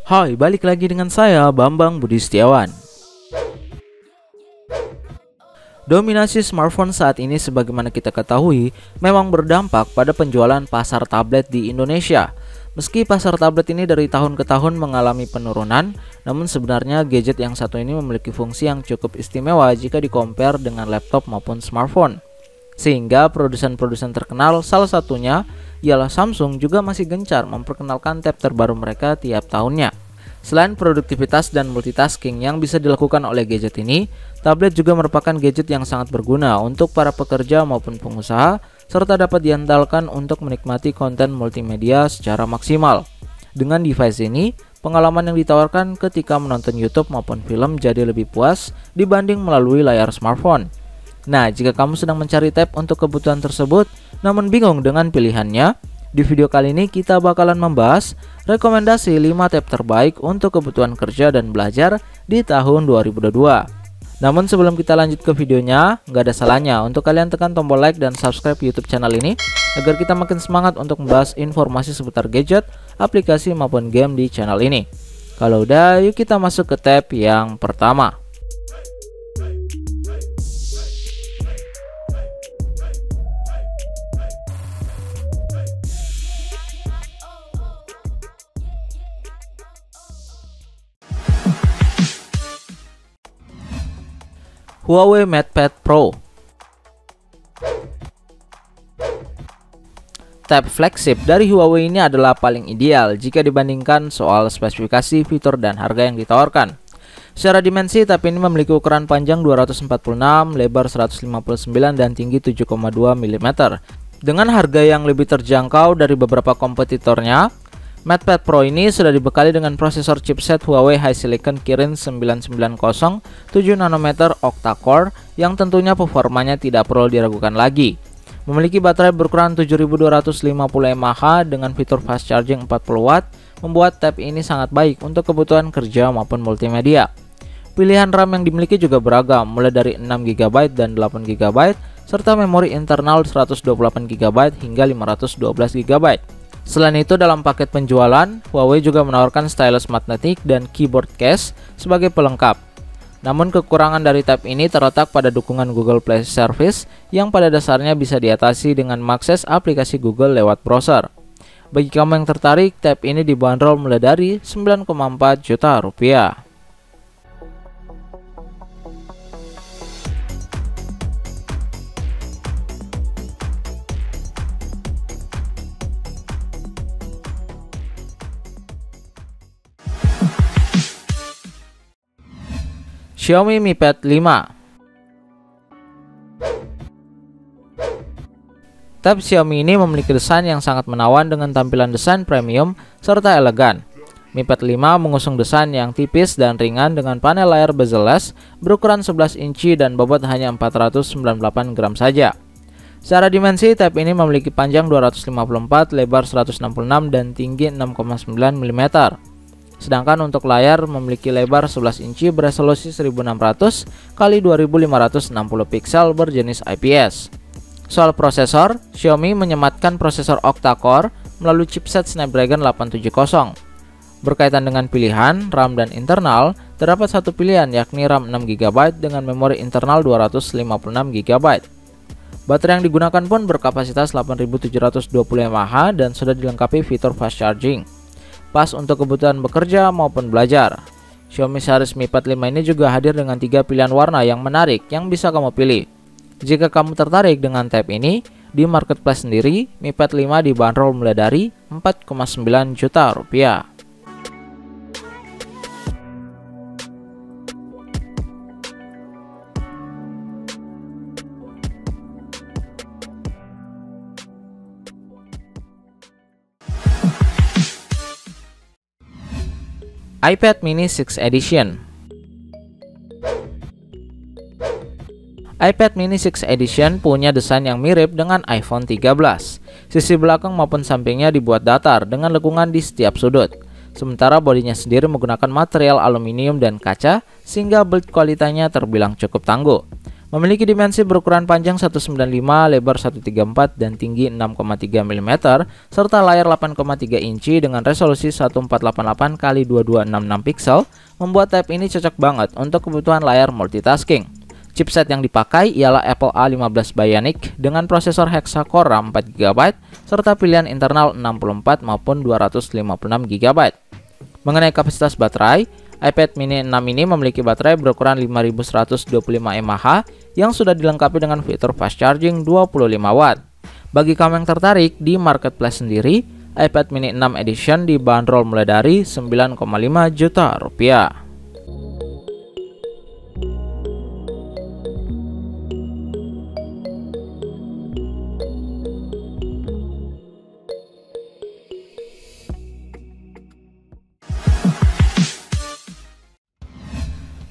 Hai, balik lagi dengan saya Bambang Budi Setiawan. Dominasi smartphone saat ini sebagaimana kita ketahui memang berdampak pada penjualan pasar tablet di Indonesia. Meski pasar tablet ini dari tahun ke tahun mengalami penurunan, namun sebenarnya gadget yang satu ini memiliki fungsi yang cukup istimewa jika di-compare dengan laptop maupun smartphone. Sehingga produsen-produsen terkenal, salah satunya ialah Samsung, juga masih gencar memperkenalkan tab terbaru mereka tiap tahunnya. Selain produktivitas dan multitasking yang bisa dilakukan oleh gadget ini, tablet juga merupakan gadget yang sangat berguna untuk para pekerja maupun pengusaha, serta dapat diandalkan untuk menikmati konten multimedia secara maksimal. Dengan device ini, pengalaman yang ditawarkan ketika menonton YouTube maupun film jadi lebih puas dibanding melalui layar smartphone. Nah, jika kamu sedang mencari tab untuk kebutuhan tersebut, namun bingung dengan pilihannya, di video kali ini kita bakalan membahas rekomendasi 5 tab terbaik untuk kebutuhan kerja dan belajar di tahun 2022. Namun sebelum kita lanjut ke videonya, nggak ada salahnya untuk kalian tekan tombol like dan subscribe YouTube channel ini agar kita makin semangat untuk membahas informasi seputar gadget, aplikasi maupun game di channel ini. Kalau udah, yuk kita masuk ke tab yang pertama. Huawei MatePad Pro. Tab flagship dari Huawei ini adalah paling ideal jika dibandingkan soal spesifikasi, fitur, dan harga yang ditawarkan. Secara dimensi, tab ini memiliki ukuran panjang 246, lebar 159, dan tinggi 7,2 mm. Dengan harga yang lebih terjangkau dari beberapa kompetitornya, MatePad Pro ini sudah dibekali dengan prosesor chipset Huawei HiSilicon Kirin 990 7nm octa-core yang tentunya performanya tidak perlu diragukan lagi. Memiliki baterai berukuran 7250 mAh dengan fitur fast charging 40W, membuat tab ini sangat baik untuk kebutuhan kerja maupun multimedia. Pilihan RAM yang dimiliki juga beragam, mulai dari 6GB dan 8GB, serta memori internal 128GB hingga 512GB. Selain itu, dalam paket penjualan, Huawei juga menawarkan stylus magnetik dan keyboard case sebagai pelengkap. Namun kekurangan dari tab ini terletak pada dukungan Google Play Service yang pada dasarnya bisa diatasi dengan mengakses aplikasi Google lewat browser. Bagi kamu yang tertarik, tab ini dibanderol mulai dari 9,4 juta rupiah. Xiaomi Mi Pad 5. Tab Xiaomi ini memiliki desain yang sangat menawan dengan tampilan desain premium serta elegan. Mi Pad 5 mengusung desain yang tipis dan ringan dengan panel layar bezel-less berukuran 11 inci dan bobot hanya 498 gram saja. Secara dimensi, tab ini memiliki panjang 254, lebar 166, dan tinggi 6,9 mm. Sedangkan untuk layar memiliki lebar 11 inci beresolusi 1600 x 2560 piksel berjenis IPS. Soal prosesor, Xiaomi menyematkan prosesor octa-core melalui chipset Snapdragon 870. Berkaitan dengan pilihan RAM dan internal, terdapat satu pilihan yakni RAM 6GB dengan memori internal 256GB. Baterai yang digunakan pun berkapasitas 8720 mAh dan sudah dilengkapi fitur fast charging. Pas untuk kebutuhan bekerja maupun belajar. Xiaomi series Mi Pad 5 ini juga hadir dengan 3 pilihan warna yang menarik yang bisa kamu pilih. Jika kamu tertarik dengan tab ini, di marketplace sendiri, Mi Pad 5 dibanderol mulai dari 4,9 juta rupiah. iPad Mini 6 Edition. iPad Mini 6 Edition punya desain yang mirip dengan iPhone 13. Sisi belakang maupun sampingnya dibuat datar dengan lengkungan di setiap sudut. Sementara bodinya sendiri menggunakan material aluminium dan kaca sehingga build kualitasnya terbilang cukup tangguh. Memiliki dimensi berukuran panjang 195, lebar 134, dan tinggi 6,3 mm, serta layar 8,3 inci dengan resolusi 1488 x 2266 pixel, membuat tab ini cocok banget untuk kebutuhan layar multitasking. Chipset yang dipakai ialah Apple A15 Bionic dengan prosesor hexa-core RAM 4GB serta pilihan internal 64 maupun 256GB. Mengenai kapasitas baterai, iPad mini 6 ini memiliki baterai berukuran 5125 mAh yang sudah dilengkapi dengan fitur fast charging 25W. Bagi kamu yang tertarik, di marketplace sendiri, iPad mini 6 edition dibanderol mulai dari 9,5 juta rupiah.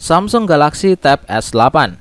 Samsung Galaxy Tab S8.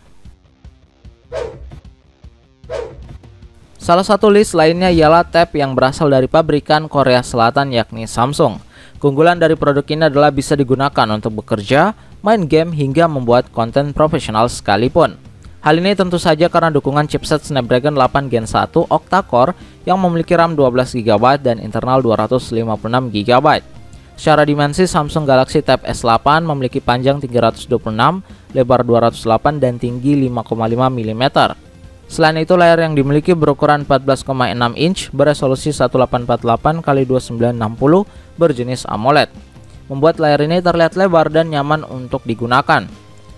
Salah satu list lainnya ialah tab yang berasal dari pabrikan Korea Selatan yakni Samsung. Keunggulan dari produk ini adalah bisa digunakan untuk bekerja, main game, hingga membuat konten profesional sekalipun. Hal ini tentu saja karena dukungan chipset Snapdragon 8 Gen 1 octa-core yang memiliki RAM 12GB dan internal 256GB. Secara dimensi, Samsung Galaxy Tab S8 memiliki panjang 326, lebar 208, dan tinggi 5,5 mm. Selain itu, layar yang dimiliki berukuran 14,6 inch beresolusi 1848 x 2960 berjenis AMOLED, membuat layar ini terlihat lebar dan nyaman untuk digunakan.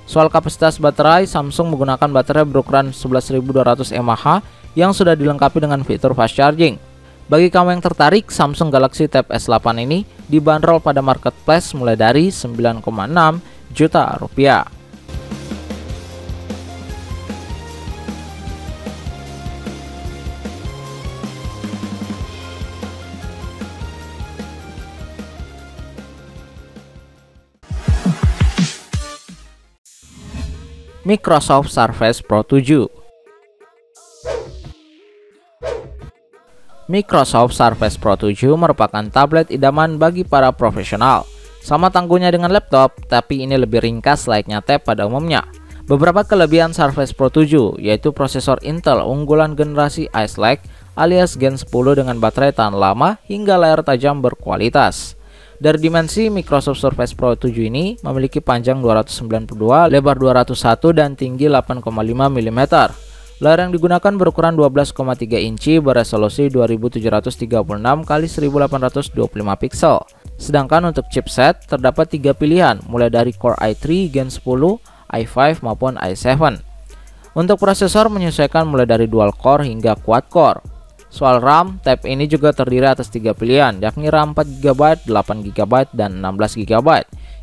Soal kapasitas baterai, Samsung menggunakan baterai berukuran 11.200 mAh yang sudah dilengkapi dengan fitur fast charging. Bagi kamu yang tertarik, Samsung Galaxy Tab S8 ini dibanderol pada marketplace mulai dari 9,6 juta rupiah. Microsoft Surface Pro 7. Microsoft Surface Pro 7 merupakan tablet idaman bagi para profesional. Sama tangguhnya dengan laptop, tapi ini lebih ringkas layaknya tab pada umumnya. Beberapa kelebihan Surface Pro 7 yaitu prosesor Intel unggulan generasi Ice Lake alias Gen 10 dengan baterai tahan lama hingga layar tajam berkualitas. Dari dimensi, Microsoft Surface Pro 7 ini memiliki panjang 292, lebar 201, dan tinggi 8,5 mm. Layar yang digunakan berukuran 12,3 inci beresolusi 2736 x 1825 pixel. Sedangkan untuk chipset terdapat 3 pilihan mulai dari Core i3 Gen 10, i5 maupun i7. Untuk prosesor menyesuaikan mulai dari dual core hingga quad core. Soal RAM, tab ini juga terdiri atas 3 pilihan yakni RAM 4GB, 8GB, dan 16GB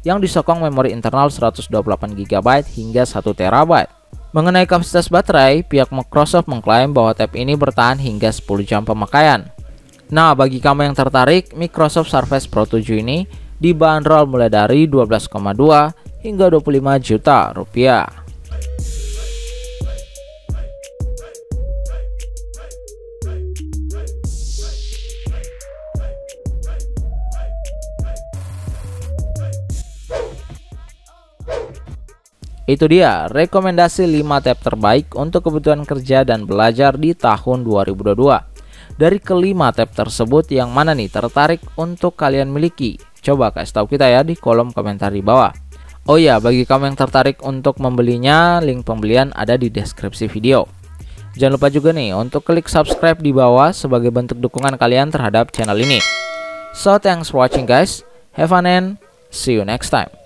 yang disokong memori internal 128GB hingga 1TB. Mengenai kapasitas baterai, pihak Microsoft mengklaim bahwa tab ini bertahan hingga 10 jam pemakaian. Nah, bagi kamu yang tertarik, Microsoft Surface Pro 7 ini dibanderol mulai dari 12,2 hingga 25 juta rupiah. Itu dia rekomendasi 5 tab terbaik untuk kebutuhan kerja dan belajar di tahun 2022. Dari kelima tab tersebut, yang mana nih tertarik untuk kalian miliki? Coba kasih tahu kita ya di kolom komentar di bawah. Oh ya, bagi kamu yang tertarik untuk membelinya, link pembelian ada di deskripsi video. Jangan lupa juga nih untuk klik subscribe di bawah sebagai bentuk dukungan kalian terhadap channel ini. So thanks for watching guys, have fun and see you next time.